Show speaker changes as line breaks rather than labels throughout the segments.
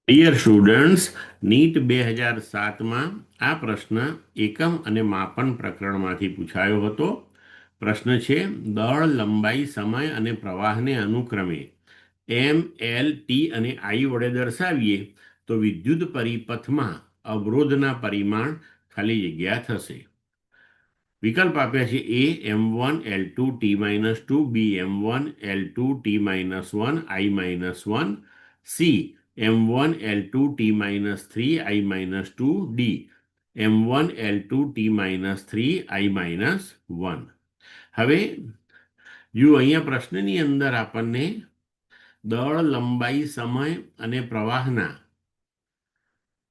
Dear students, NEET 2007માં આ પ્રશ્ન એકમ અને માપન પ્રકરણમાંથી પૂછાયો હતો. પ્રશ્ન છે, દળ, લંબાઈ, સમય અને પ્રવાહને અનુક્રમે એમ, એલ, ટી અને આઈ વડે દર્શાવીએ તો વિદ્યુત પરિપથમાં અવરોધના પરિમાણ ખાલી જગ્યા થશે. વિકલ્પ આપ્યા છે: એ M1 L2 T-2, બી M1 L2 T-1 I-1, C M1 L2 T-3 I-2, D M1 L2 T-3 I-1. હવે જો અહીંયા પ્રશ્નની અંદર આપણને દળ, લંબાઈ, સમય અને પ્રવાહના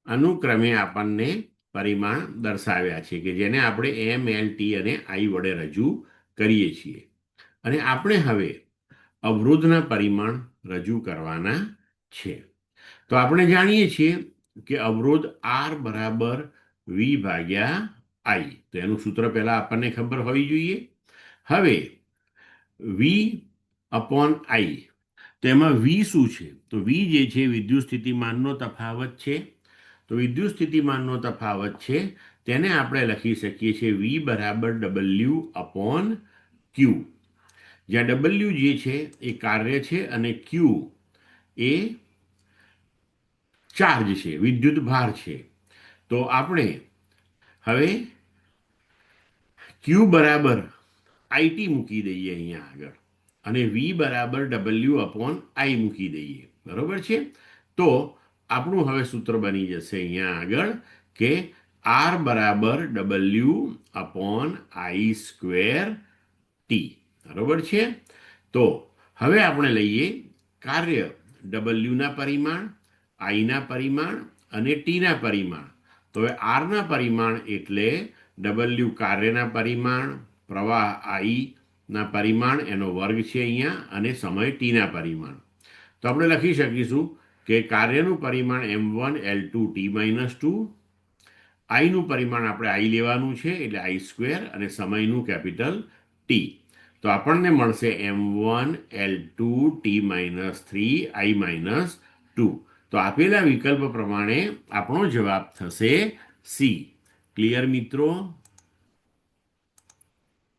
અનુક્રમે આપણને પરિમાણ દર્શાવ્યા છે કે જેને આપણે એમ, એલ, ટી અને આઈ વડે રજૂ કરીએ છીએ. અને આપણે હવે અવરોધના પરિમાણ રજૂ કરવાના છે. તો આપણે જાણીએ છીએ કે અવરોધ આર બરાબર વી ભાગ્યા આઈ. તો એનું સૂત્ર પહેલા આપણને ખબર હોવી જોઈએ. હવે વી અપોન આઈ, તો એમાં વી શું છે? તો વી જે છે વિદ્યુત સ્થિતિમાનનો તફાવત છે. તો વિદ્યુત સ્થિતિમાનનો તફાવત છે તેને આપણે લખી શકીએ છીએ વી બરાબર ડબલ્યુ અપોન ક્યુ, જ્યાં ડબલ્યુ જે છે એ કાર્ય છે અને ક્યુ એ ચાર્જ છે, વિદ્યુત ભાર છે. તો આપણે હવે ક્યુ બરાબર આઈટી મૂકી દઈએ અહીંયા આગળ અને વી બરાબર ડબલ્યુ અપોન આઈ મૂકી દઈએ. બરોબર છે? તો આપણું હવે સૂત્ર બની જશે અહીંયા આગળ કે આર બરાબર W upon i square T. બરોબર છે? તો હવે આપણે લઈએ કાર્ય ડબલ્યુના પરિમાણ, આઈના પરિમાણ અને ટીના પરિમાણ. તો હવે આરના પરિમાણ એટલે ડબલ્યુ કાર્યના પરિમાણ, પ્રવાહ આઈના પરિમાણ એનો વર્ગ છે અહીંયા, અને સમય ટીના પરિમાણ. તો આપણે લખી શકીશું કે કાર્યનું પરિમાણ M1L2T-2, આઈનું પરિમાણ આપણે આઈ લેવાનું છે એટલે આઈ સ્ક્વેર, અને સમયનું કેપિટલ ટી. તો આપણને મળશે M1L2T-3 I-2. તો આપેલા વિકલ્પ પ્રમાણે આપણો જવાબ થશે સી. ક્લિયર મિત્રો?